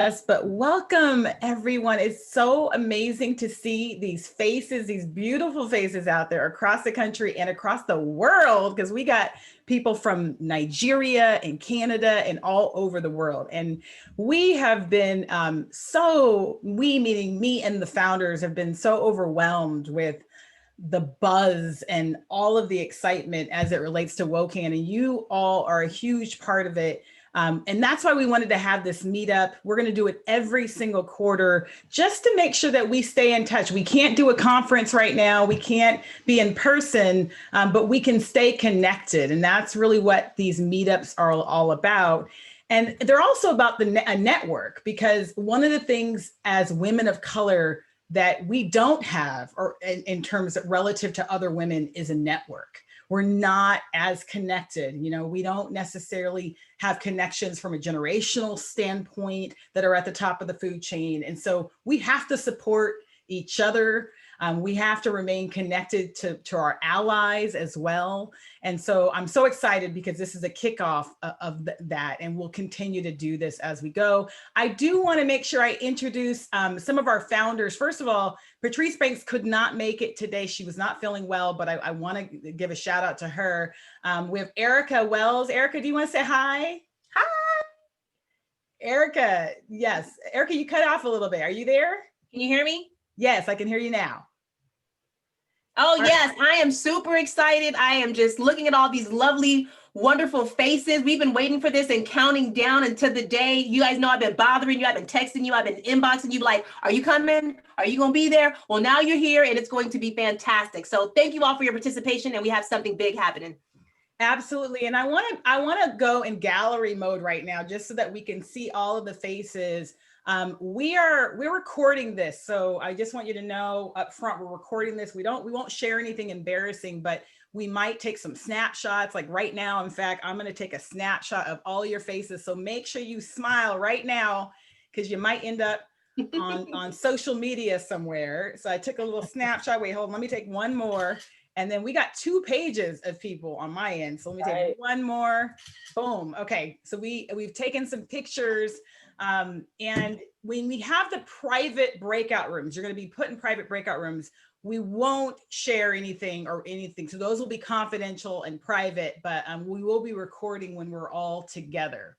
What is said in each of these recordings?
Yes, but welcome everyone. It's so amazing to see these faces, these beautiful faces out there across the country and across the world, because we got people from Nigeria and Canada and all over the world. And we have been meaning me and the founders, have been so overwhelmed with the buzz and all of the excitement as it relates to WOCAN, and you all are a huge part of it. And that's why we wanted to have this meetup. We're going to do it every single quarter just to make sure that we stay in touch. We can't do a conference right now. We can't be in person, but we can stay connected. And that's really what these meetups are all about. And they're also about a network, because one of the things as women of color that we don't have, or in terms of relative to other women, is a network. We're not as connected. You know, we don't necessarily have connections from a generational standpoint that are at the top of the food chain. And so we have to support each other. We have to remain connected to our allies as well. And so I'm so excited because this is a kickoff of that, and we'll continue to do this as we go. I do want to make sure I introduce some of our founders. First of all, Patrice Banks could not make it today. She was not feeling well, but I want to give a shout out to her. We have Erica Wells. Erica, do you want to say hi? Hi. Erica, yes. Erica, you cut off a little bit. Are you there? Can you hear me? Yes, I can hear you now. Oh, yes, I am super excited. I am just looking at all these lovely, wonderful faces. We've been waiting for this and counting down until the day. You guys know I've been bothering you. I've been texting you. I've been inboxing you like, are you coming? Are you going to be there? Well, now you're here and it's going to be fantastic. So thank you all for your participation, and we have something big happening. Absolutely. And I want to go in gallery mode right now, just so that we can see all of the faces. We're recording this, so I just want you to know up front, we're recording this. We won't share anything embarrassing, but we might take some snapshots. Like right now, in fact, I'm going to take a snapshot of all your faces. So make sure you smile right now, because you might end up on social media somewhere. So I took a little snapshot. Wait, hold on. Let me take one more. And then we got 2 pages of people on my end. So let me take one more. Boom. Okay. So we've taken some pictures. And when we have the private breakout rooms, you're going to be put in private breakout rooms. We won't share anything. So those will be confidential and private, but we will be recording when we're all together.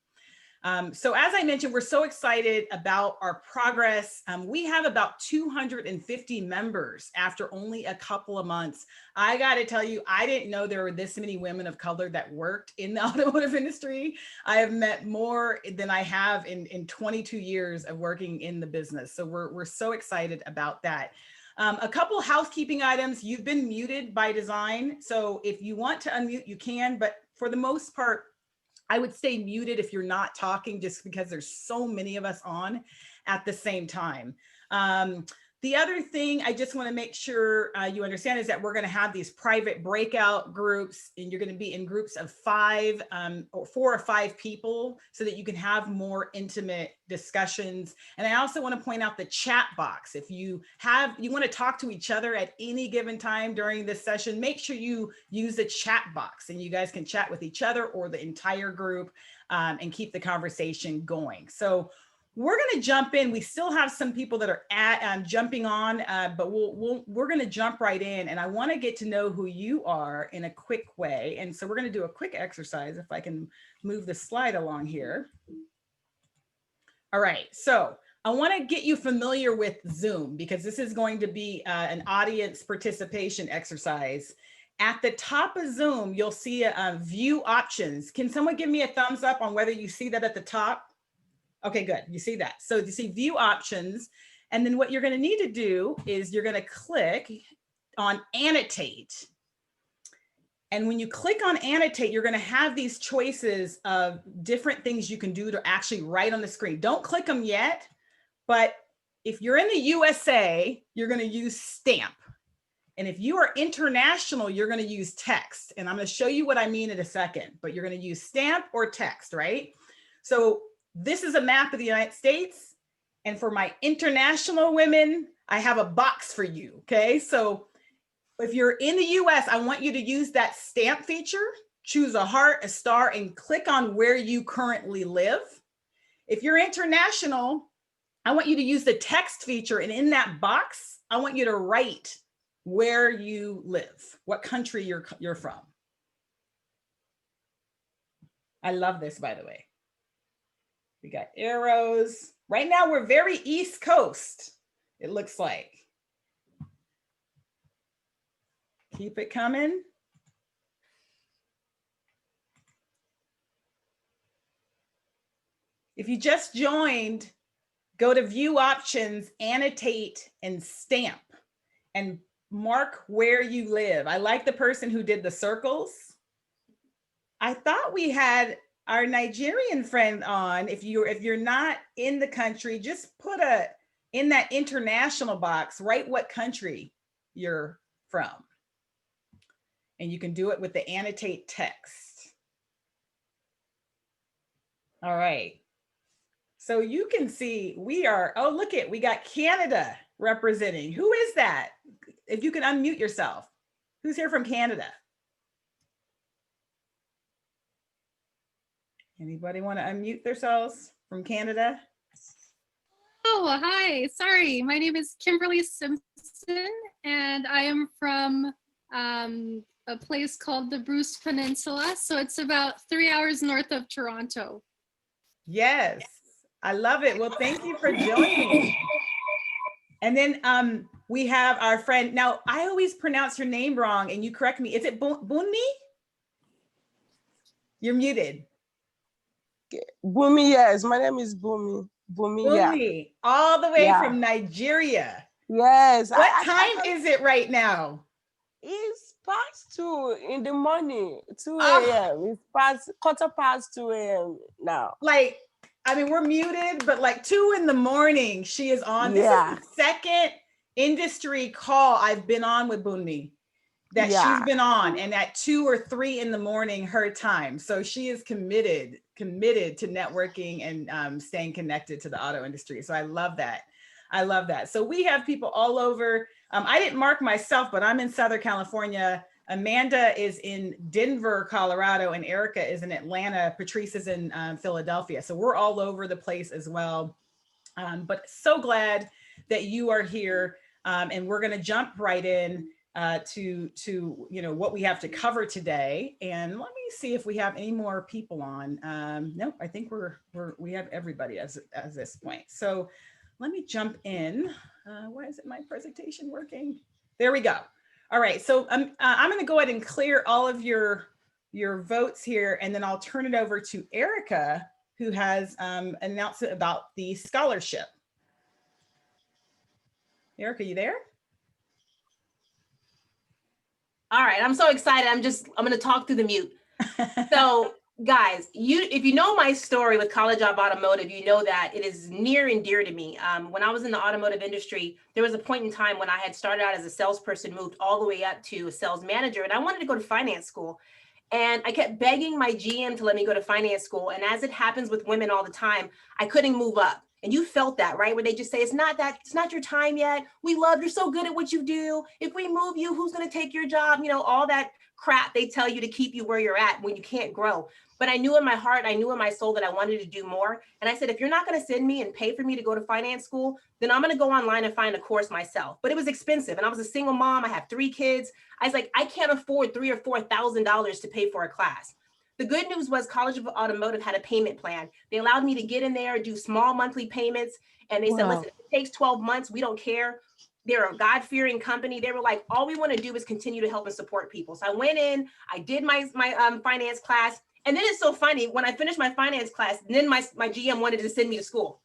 So as I mentioned, we're so excited about our progress. We have about 250 members after only a couple of months. I got to tell you, I didn't know there were this many women of color that worked in the automotive industry. I have met more than I have in 22 years of working in the business. So we're so excited about that. A couple housekeeping items. You've been muted by design. So if you want to unmute, you can, but for the most part, I would stay muted if you're not talking, just because there's so many of us on at the same time. The other thing I just want to make sure you understand is that we're going to have these private breakout groups, and you're going to be in groups of 5 or 4 or 5 people, so that you can have more intimate discussions. And I also want to point out the chat box. If you want to talk to each other at any given time during this session, make sure you use the chat box, and you guys can chat with each other or the entire group and keep the conversation going. So we're going to jump in. We still have some people that are jumping on, but we're going to jump right in. And I want to get to know who you are in a quick way. And so we're going to do a quick exercise. If I can move the slide along here. All right. So I want to get you familiar with Zoom, because this is going to be an audience participation exercise. At the top of Zoom, you'll see view options. Can someone give me a thumbs up on whether you see that at the top? Okay, good. You see that. So you see view options. And then what you're going to need to do is you're going to click on annotate. And when you click on annotate, you're going to have these choices of different things you can do to actually write on the screen. Don't click them yet, but if you're in the USA, you're going to use stamp. And if you are international, you're going to use text. And I'm going to show you what I mean in a second, but you're going to use stamp or text, right? So this is a map of the United States. And for my international women, I have a box for you, okay? So if you're in the US, I want you to use that stamp feature, choose a heart, a star, and click on where you currently live. If you're international, I want you to use the text feature, and in that box, I want you to write where you live, what country you're from. I love this, by the way. We got arrows. Right now, we're very East Coast, it looks like. Keep it coming. If you just joined, go to View Options, Annotate, and Stamp, and mark where you live. I like the person who did the circles. I thought we had our Nigerian friend on. If you're not in the country, just put in that international box, write what country you're from. And you can do it with the annotate text. All right. So you can see we got Canada representing. Who is that? If you can unmute yourself. Who's here from Canada? Anybody want to unmute themselves from Canada? Oh, hi. Sorry. My name is Kimberly Simpson, and I am from a place called the Bruce Peninsula. So it's about 3 hours north of Toronto. Yes, I love it. Well, thank you for joining. And then we have our friend. Now, I always pronounce your name wrong, and you correct me. Is it Bunmi? You're muted. Bumi, yes. My name is Bumi. Bumi, yeah. Bunmi, all the way from Nigeria. Yes. What time is it right now? It's past 2 in the morning, 2 a.m. It's past 2:15 a.m. now. Like, I mean, we're muted, but like 2 in the morning, she is on. This is the second industry call I've been on with Bunmi that she's been on, and at 2 or 3 in the morning, her time. So she is committed to networking and staying connected to the auto industry. So I love that. I love that. So we have people all over. I didn't mark myself, but I'm in Southern California. Amanda is in Denver, Colorado, and Erica is in Atlanta. Patrice is in Philadelphia. So we're all over the place as well. But so glad that you are here. And we're going to jump right in to what we have to cover today. And let me see if we have any more people on. Nope, I think we have everybody as this point. So let me jump in. Why isn't my presentation working? There we go. All right, so I'm going to go ahead and clear all of your votes here, and then I'll turn it over to Erica, who has an announcement about the scholarship. Erica, you there? All right, I'm so excited. I'm going to talk through the mute. So guys, if you know my story with College Job Automotive, you know that it is near and dear to me. When I was in the automotive industry, there was a point in time when I had started out as a salesperson, moved all the way up to a sales manager, and I wanted to go to finance school. And I kept begging my GM to let me go to finance school. And as it happens with women all the time, I couldn't move up. And you felt that, right? Where they just say, it's not your time yet. We love, you're so good at what you do. If we move you, who's going to take your job? You know, all that crap they tell you to keep you where you're at when you can't grow. But I knew in my heart, I knew in my soul that I wanted to do more. And I said, if you're not going to send me and pay for me to go to finance school, then I'm going to go online and find a course myself. But it was expensive. And I was a single mom. I have 3 kids. I was like, I can't afford $3,000 or $4,000 to pay for a class. The good news was College of Automotive had a payment plan. They allowed me to get in there, do small monthly payments. And they said, listen, if it takes 12 months, we don't care. They're a God-fearing company. They were like, all we want to do is continue to help and support people. So I went in, I did my finance class. And then it's so funny, when I finished my finance class, then my GM wanted to send me to school.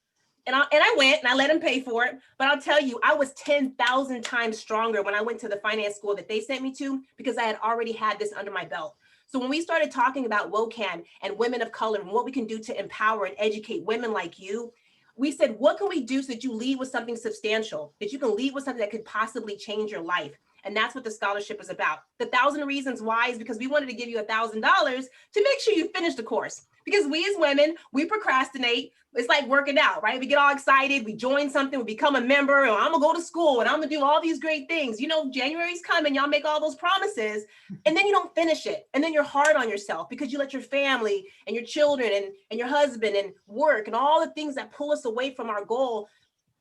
And I went and I let him pay for it. But I'll tell you, I was 10,000 times stronger when I went to the finance school that they sent me to, because I had already had this under my belt. So when we started talking about WOCAN and women of color and what we can do to empower and educate women like you, we said, what can we do so that you lead with something substantial, that you can lead with something that could possibly change your life? And that's what the scholarship is about. The 1,000 Reasons Why is because we wanted to give you $1,000 to make sure you finish the course. Because we as women, we procrastinate. It's like working out, right? We get all excited, we join something, we become a member, or I'm gonna go to school and I'm gonna do all these great things. You know, January's coming, y'all make all those promises, and then you don't finish it. And then you're hard on yourself because you let your family and your children and your husband and work and all the things that pull us away from our goal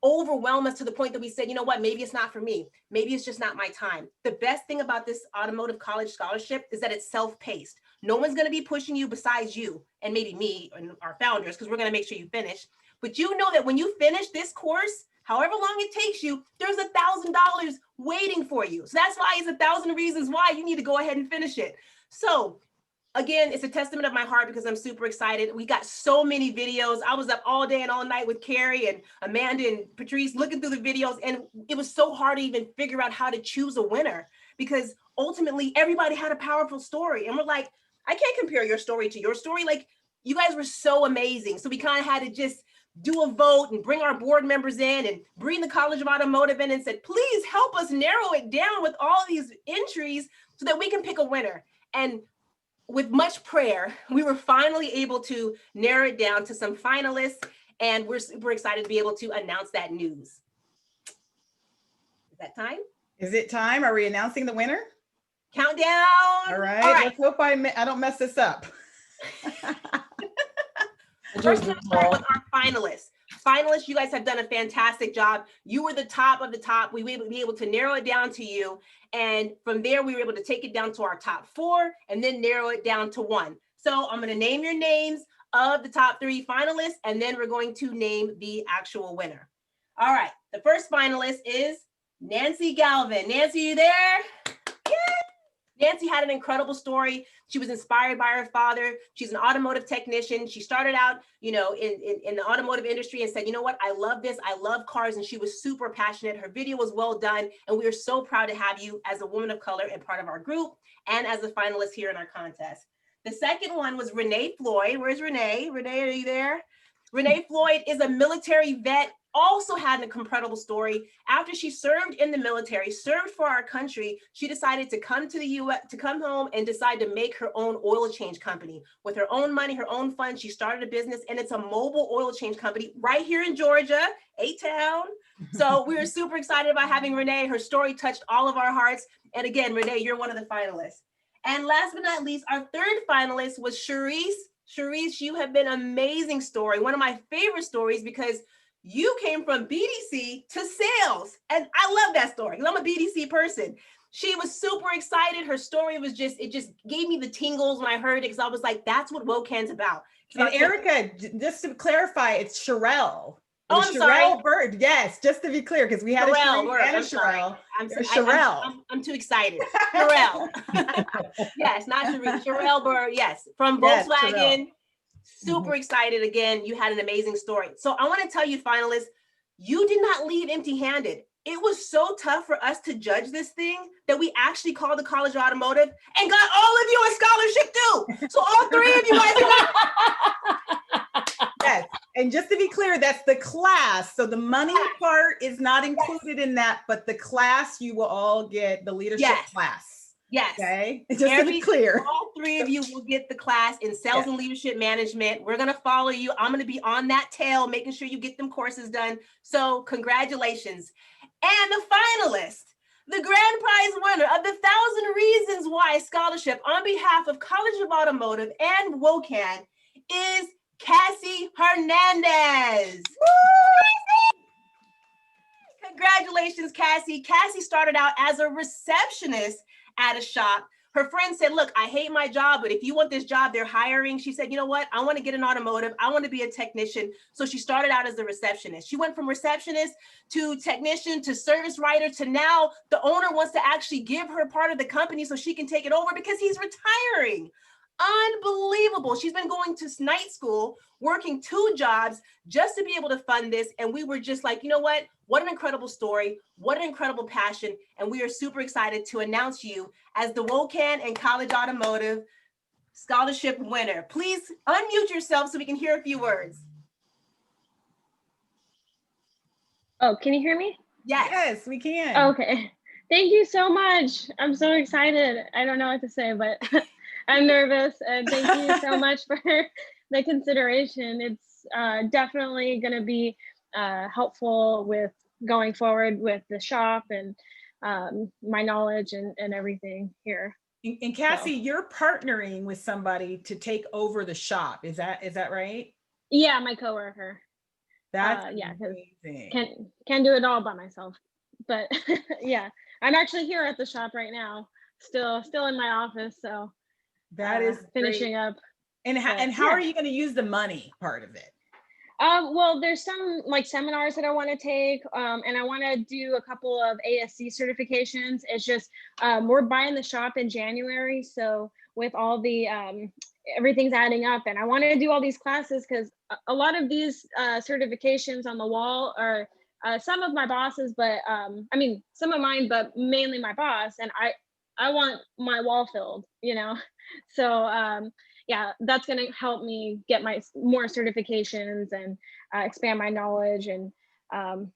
overwhelm us to the point that we said, you know what, maybe it's not for me. Maybe it's just not my time. The best thing about this automotive college scholarship is that it's self-paced. No one's going to be pushing you besides you and maybe me and our founders, because we're going to make sure you finish. But you know that when you finish this course, however long it takes you, there's $1,000 waiting for you. So that's why it's 1,000 reasons why you need to go ahead and finish it. So again, it's a testament of my heart because I'm super excited. We got so many videos. I was up all day and all night with Carrie and Amanda and Patrice looking through the videos. And it was so hard to even figure out how to choose a winner because ultimately everybody had a powerful story. And we're like, I can't compare your story to your story. Like, you guys were so amazing. So we kind of had to just do a vote and bring our board members in and bring the College of Automotive in and said, please help us narrow it down with all these entries so that we can pick a winner. And with much prayer, we were finally able to narrow it down to some finalists, and we're super excited to be able to announce that news. Is that time? Is it time? Are we announcing the winner? Countdown. All right. Let's hope I don't mess this up. First, let's start with our finalists. Finalists, you guys have done a fantastic job. You were the top of the top. We will be able to narrow it down to you. And from there, we were able to take it down to our top 4 and then narrow it down to 1. So I'm going to name your names of the top 3 finalists, and then we're going to name the actual winner. All right. The first finalist is Nancy Galvin. Nancy, you there? Yay! Nancy had an incredible story. She was inspired by her father. She's an automotive technician. She started out, you know, in the automotive industry and said, you know what, I love this. I love cars. And she was super passionate. Her video was well done. And we are so proud to have you as a woman of color and part of our group and as a finalist here in our contest. The second one was Renee Floyd. Where's Renee? Renee, are you there? Renee Floyd is a military vet, also had an incredible story. After she served in the military, served for our country, she decided to come to the U.S., to come home and decide to make her own oil change company. With her own money, her own funds, she started a business, and it's a mobile oil change company right here in Georgia, A-Town. So we were super excited about having Renee. Her story touched all of our hearts. And again, Renee, you're one of the finalists. And last but not least, our third finalist was Cherise. Cherise, you have been an amazing story. One of my favorite stories because you came from BDC to sales. And I love that story because I'm a BDC person. She was super excited. Her story was just, it just gave me the tingles when I heard it because I was like, that's what WOCAN's about. And Erica, just to clarify, it's Sherelle. Oh, I'm sorry. Bird. Yes, just to be clear, because we had Sherelle, a Sherelle. I'm too excited. Sherelle. Yes, not Cherise. Sherelle Bird. Yes, from Volkswagen. Yes, super excited again. You had an amazing story. So I want to tell you, finalists, you did not leave empty-handed. It was so tough for us to judge this thing that we actually called the College of Automotive and got all of you a scholarship too. So all 3 of you guys got. Yes. And just to be clear, that's the class. So the money part is not included in that, but the class, you will all get the leadership class. Yes. Okay. Just to be clear. All 3 of you will get the class in sales and leadership management. We're going to follow you. I'm going to be on that tail, making sure you get them courses done. So congratulations. And the finalist, the grand prize winner of the 1,000 Reasons Why Scholarship on behalf of College of Automotive and WOCAN is Cassie Hernandez. Woo! Congratulations, Cassie. Cassie started out as a receptionist at a shop. Her friend said, look, I hate my job, but if you want this job, they're hiring. She said, you know what? I want to get an automotive. I want to be a technician. So she started out as a receptionist. She went from receptionist to technician to service writer to now the owner wants to actually give her part of the company so she can take it over because he's retiring. Unbelievable. She's been going to night school, working 2 jobs just to be able to fund this. And we were just like, you know what? What an incredible story. What an incredible passion. And we are super excited to announce you as the WOCAN and College Automotive Scholarship winner. Please unmute yourself so we can hear a few words. Oh, can you hear me? Yes. Yes, we can. Okay. Thank you so much. I'm so excited. I don't know what to say, but I'm nervous. And thank you so much for the consideration. It's definitely going to be helpful with going forward with the shop and my knowledge and everything here. And Cassie, you're partnering with somebody to take over the shop. Is that right? Yeah, my coworker. That's yeah, because amazing. can't do it all by myself. But yeah, I'm actually here at the shop right now, still in my office, so That is great. finishing up. And But how yeah. are you going to use the money part of it? Well, there's some like seminars that I want to take, and I want to do a couple of ASC certifications. It's just we're buying the shop in January, so with all the everything's adding up, and I want to do all these classes because a lot of these certifications on the wall are some of my bosses, but I mean some of mine, but mainly my boss, and I want my wall filled, you know, so yeah, that's going to help me get my more certifications and expand my knowledge. And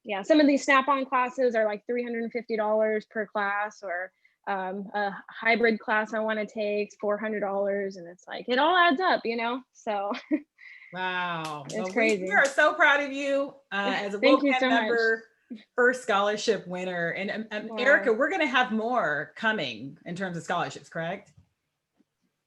yeah, some of these Snap-on classes are like $350 per class, or a hybrid class I want to take $400, and it's like it all adds up, you know. So Wow. it's Well, crazy. we are so proud of you as a Thank you WOCAN so much. member, first scholarship winner. And Wow. Erica, we're going to have more coming in terms of scholarships, correct?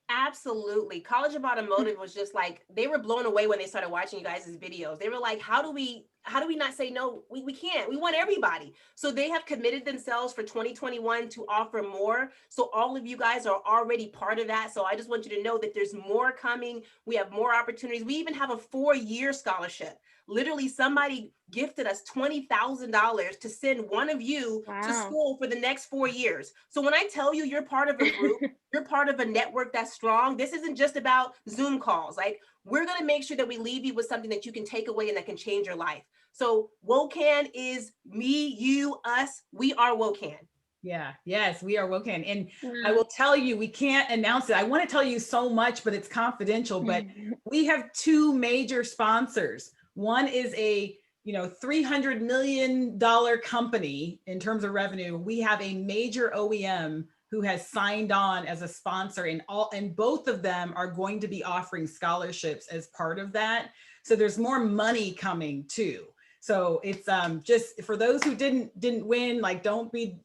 Absolutely. College of Automotive was just like, they were blown away when they started watching you guys' videos. They were like, how do we not say no? We can't. We want everybody. So they have committed themselves for 2021 to offer more. So all of you guys are already part of that. So I just want you to know that there's more coming. We have more opportunities. We even have a 4-year scholarship. Literally, somebody gifted us $20,000 to send one of you to school for the next 4 years. So when I tell you you're part of a group, you're part of a network that's strong. This isn't just about Zoom calls. Like, we're going to make sure that we leave you with something that you can take away and that can change your life. So WOCAN is me, you, us. We are WOCAN. Yeah. Yes, we are WOCAN. And I will tell you, we can't announce it. I want to tell you so much, but it's confidential. But we have 2 major sponsors. One is a $300 million company in terms of revenue. We have a major OEM who has signed on as a sponsor, and both of them are going to be offering scholarships as part of that. So there's more money coming too. So it's just for those who didn't win, like don't be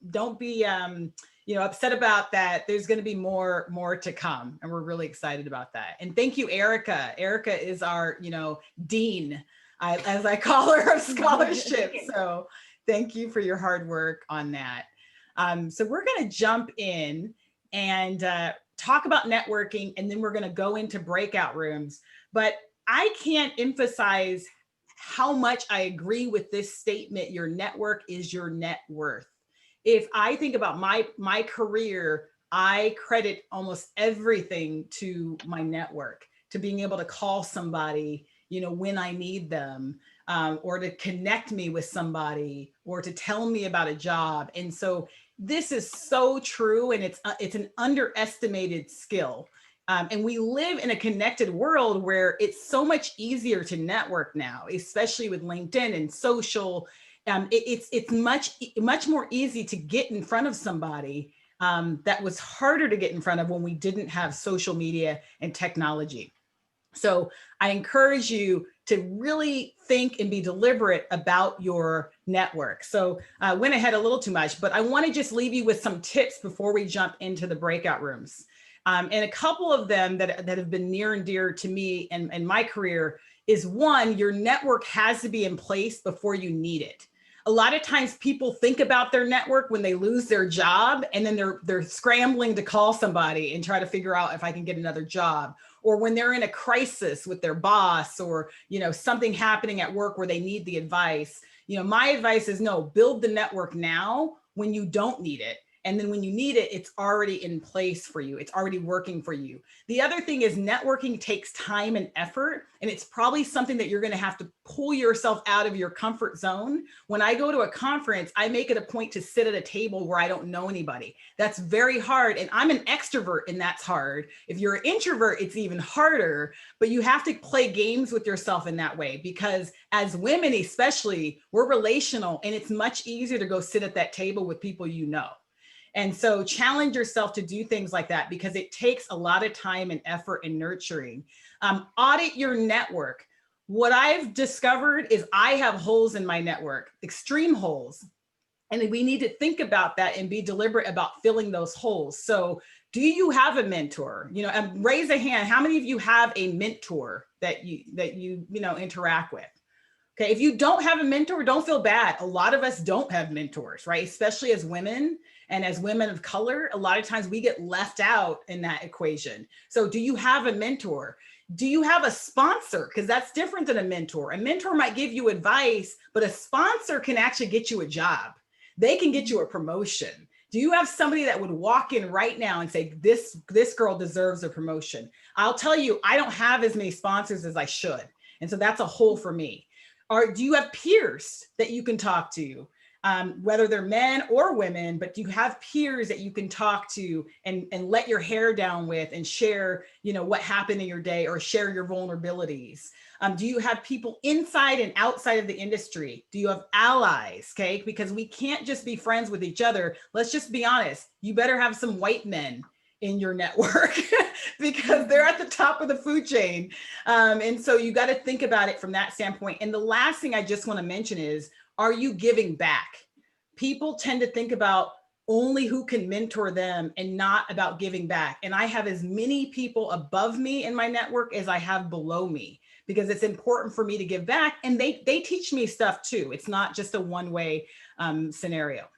upset about that. There's going to be more to come, and we're really excited about that. And thank you, Erica. Erica is our dean, as I call her, of scholarship. So thank you for your hard work on that. So we're going to jump in and talk about networking, and then we're going to go into breakout rooms. But I can't emphasize how much I agree with this statement: your network is your net worth. If I think about my career, I credit almost everything to my network, to being able to call somebody, when I need them, or to connect me with somebody, or to tell me about a job. And so this is so true, and it's an underestimated skill. And we live in a connected world where it's so much easier to network now, especially with LinkedIn and social. It's much more easy to get in front of somebody that was harder to get in front of when we didn't have social media and technology. So I encourage you to really think and be deliberate about your network. So I went ahead a little too much, but I want to just leave you with some tips before we jump into the breakout rooms. And a couple of them that have been near and dear to me and my career is, one, your network has to be in place before you need it. A lot of times people think about their network when they lose their job, and then they're scrambling to call somebody and try to figure out if I can get another job, or when they're in a crisis with their boss, or something happening at work where they need the advice. My advice is, no, build the network now when you don't need it. And then when you need it, it's already in place for you. It's already working for you. The other thing is, networking takes time and effort, and it's probably something that you're going to have to pull yourself out of your comfort zone. When I go to a conference, I make it a point to sit at a table where I don't know anybody. That's very hard. And I'm an extrovert, and that's hard. If you're an introvert, it's even harder, but you have to play games with yourself in that way, because as women, especially, we're relational, and it's much easier to go sit at that table with people you know. And so challenge yourself to do things like that, because it takes a lot of time and effort and nurturing. Audit your network. What I've discovered is I have holes in my network, extreme holes. And we need to think about that and be deliberate about filling those holes. So do you have a mentor? Raise a hand. How many of you have a mentor that you interact with? Okay, if you don't have a mentor, don't feel bad. A lot of us don't have mentors, right? Especially as women and as women of color, a lot of times we get left out in that equation. So do you have a mentor? Do you have a sponsor? Because that's different than a mentor. A mentor might give you advice, but a sponsor can actually get you a job. They can get you a promotion. Do you have somebody that would walk in right now and say, this girl deserves a promotion? I'll tell you, I don't have as many sponsors as I should. And so that's a hole for me. Or do you have peers that you can talk to, whether they're men or women, but do you have peers that you can talk to and let your hair down with and share, what happened in your day or share your vulnerabilities? Do you have people inside and outside of the industry? Do you have allies? Okay, because we can't just be friends with each other. Let's just be honest. You better have some white men in your network because they're at the top of the food chain. And so you got to think about it from that standpoint. And the last thing I just want to mention is, are you giving back? People tend to think about only who can mentor them and not about giving back. And I have as many people above me in my network as I have below me, because it's important for me to give back. And they teach me stuff too. It's not just a one-way scenario.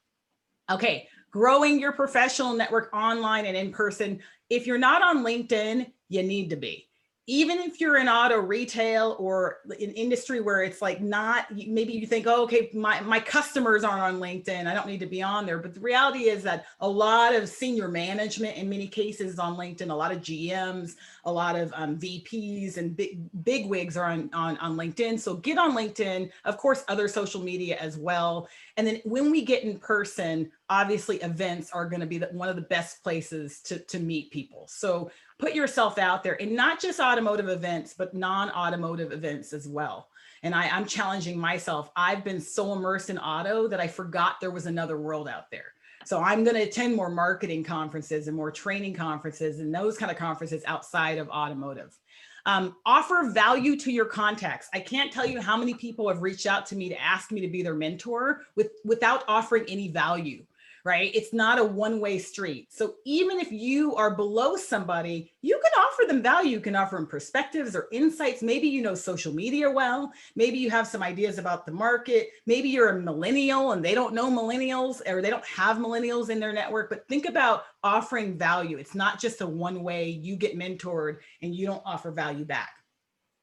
Okay, growing your professional network online and in person. If you're not on LinkedIn, you need to be. Even if you're in auto retail or in industry where it's like not, maybe you think, oh, okay, my customers aren't on LinkedIn, I don't need to be on there. But the reality is that a lot of senior management in many cases is on LinkedIn, a lot of GMs, a lot of VPs and big wigs are on LinkedIn. So get on LinkedIn, of course, other social media as well. And then when we get in person, obviously events are going to be one of the best places to meet people. So put yourself out there, and not just automotive events, but non-automotive events as well. And I'm challenging myself. I've been so immersed in auto that I forgot there was another world out there. So I'm going to attend more marketing conferences and more training conferences and those kind of conferences outside of automotive. Offer value to your contacts. I can't tell you how many people have reached out to me to ask me to be their mentor without offering any value. Right? It's not a one-way street. So even if you are below somebody, you can offer them value. You can offer them perspectives or insights. Maybe you know social media well. Maybe you have some ideas about the market. Maybe you're a millennial and they don't know millennials, or they don't have millennials in their network. But think about offering value. It's not just a one-way, you get mentored and you don't offer value back.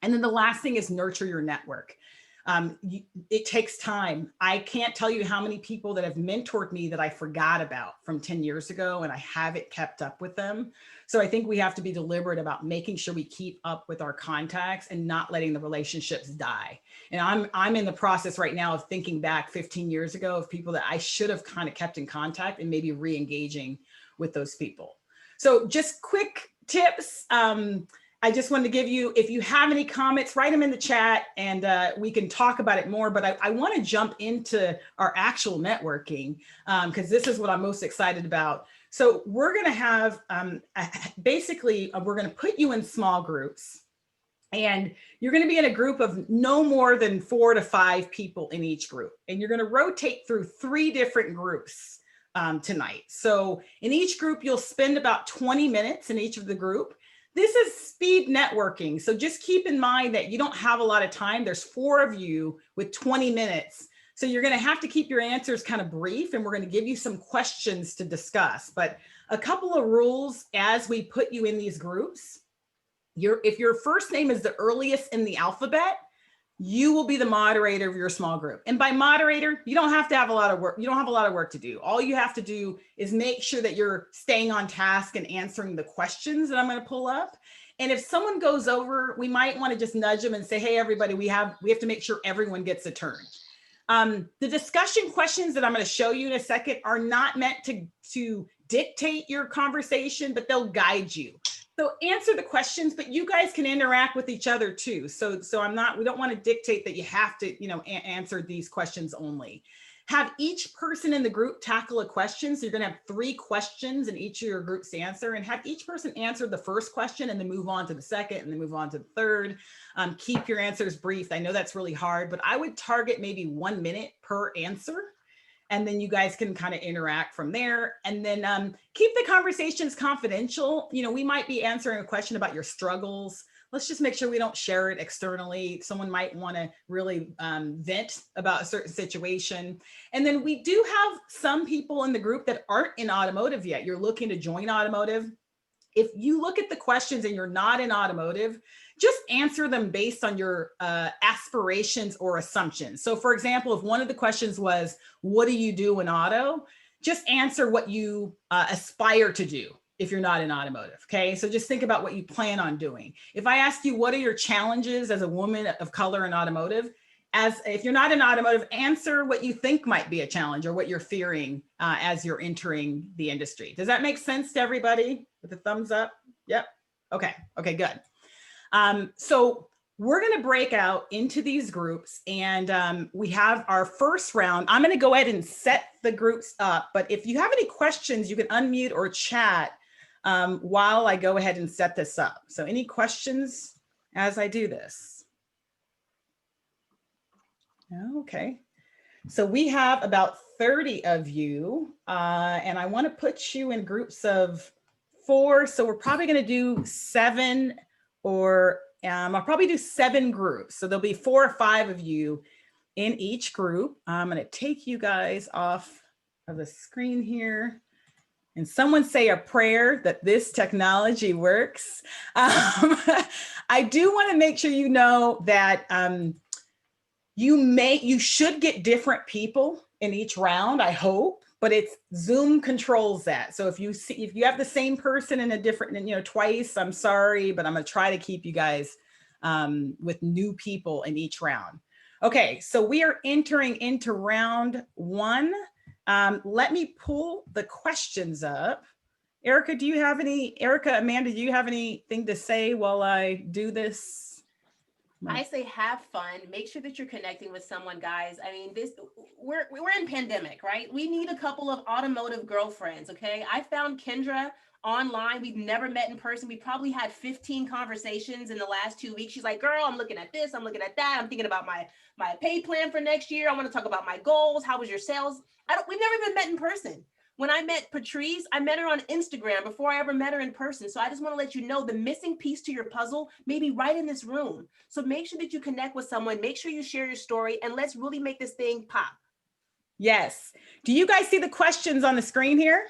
And then the last thing is nurture your network. It takes time. I can't tell you how many people that have mentored me that I forgot about from 10 years ago, and I haven't kept up with them. So I think we have to be deliberate about making sure we keep up with our contacts and not letting the relationships die. And I'm in the process right now of thinking back 15 years ago of people that I should have kind of kept in contact and maybe re-engaging with those people. So just quick tips. I just wanted to give you, if you have any comments, write them in the chat and we can talk about it more. But I want to jump into our actual networking because this is what I'm most excited about. So we're going to have, basically, we're going to put you in small groups. And you're going to be in a group of no more than 4 to 5 people in each group. And you're going to rotate through 3 different groups tonight. So in each group, you'll spend about 20 minutes in each of the group. This is speed networking. So just keep in mind that you don't have a lot of time. There's 4 of you with 20 minutes. So you're going to have to keep your answers kind of brief, and we're going to give you some questions to discuss. But a couple of rules as we put you in these groups. If your first name is the earliest in the alphabet, you will be the moderator of your small group. And by moderator, you don't have to have a lot of work. You don't have a lot of work to do. All you have to do is make sure that you're staying on task and answering the questions that I'm going to pull up. And if someone goes over, we might want to just nudge them and say, hey, everybody, we have to make sure everyone gets a turn. The discussion questions that I'm going to show you in a second are not meant to dictate your conversation, but they'll guide you. So answer the questions, but you guys can interact with each other too. So we don't want to dictate that you have to, answer these questions only. Have each person in the group tackle a question. So you're going to have 3 questions in each of your groups to answer, and have each person answer the first question and then move on to the second and then move on to the third. Keep your answers brief. I know that's really hard, but I would target maybe 1 minute per answer. And then you guys can kind of interact from there. And then keep the conversations confidential. We might be answering a question about your struggles. let's just make sure we don't share it externally. Someone might want to really vent about a certain situation. And then we do have some people in the group that aren't in automotive yet. You're looking to join automotive. If you look at the questions and you're not in automotive, just answer them based on your aspirations or assumptions. So for example, if one of the questions was, what do you do in auto? Just answer what you aspire to do if you're not in automotive, okay? So just think about what you plan on doing. If I asked you, what are your challenges as a woman of color in automotive? If you're not in automotive, answer what you think might be a challenge or what you're fearing as you're entering the industry. Does that make sense to everybody with a thumbs up? Yep. Okay, good. So we're going to break out into these groups, and we have our first round. I'm going to go ahead and set the groups up, but if you have any questions, you can unmute or chat while I go ahead and set this up. So any questions as I do this? Okay. So we have about 30 of you, and I want to put you in groups of 4. So we're probably going to do 7, or I'll probably do 7 groups. So there'll be 4 or 5 of you in each group. I'm going to take you guys off of the screen here. And someone say a prayer that this technology works. I do want to make sure you know that you should get different people in each round, I hope, but it's Zoom controls that. So if you have the same person in a different, twice, I'm sorry, but I'm gonna try to keep you guys with new people in each round. Okay, so we are entering into round 1. Let me pull the questions up. Amanda, do you have anything to say while I do this? I say have fun. Make sure that you're connecting with someone, guys. I mean, we're in pandemic, right? We need a couple of automotive girlfriends, okay? I found Kendra online. We've never met in person. We probably had 15 conversations in the last 2 weeks. She's like, girl, I'm looking at this. I'm looking at that. I'm thinking about my pay plan for next year. I want to talk about my goals. How was your sales? We've never even met in person. When I met Patrice, I met her on Instagram before I ever met her in person. So I just want to let you know the missing piece to your puzzle may be right in this room. So make sure that you connect with someone, make sure you share your story, and let's really make this thing pop. Yes. Do you guys see the questions on the screen here?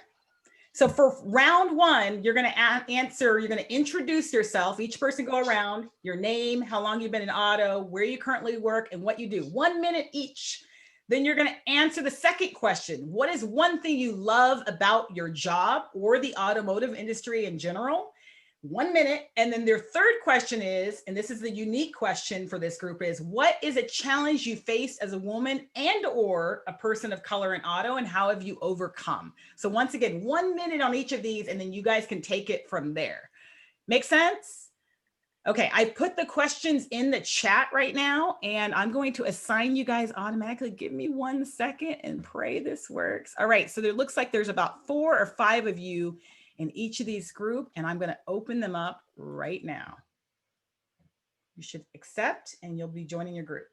So for round 1, you're going to answer, you're going to introduce yourself. Each person go around, your name, how long you've been in auto, where you currently work, and what you do. 1 minute each. Then you're going to answer the second question. What is one thing you love about your job or the automotive industry in general? 1 minute. And then their third question is, and this is the unique question for this group, is what is a challenge you faced as a woman and or a person of color in auto, and how have you overcome? So once again, 1 minute on each of these, and then you guys can take it from there. Make sense? Okay, I put the questions in the chat right now, and I'm going to assign you guys automatically. Give me 1 second and pray this works. All right, so there looks like there's about 4 or 5 of you in each of these groups, and I'm going to open them up right now. You should accept, and you'll be joining your group.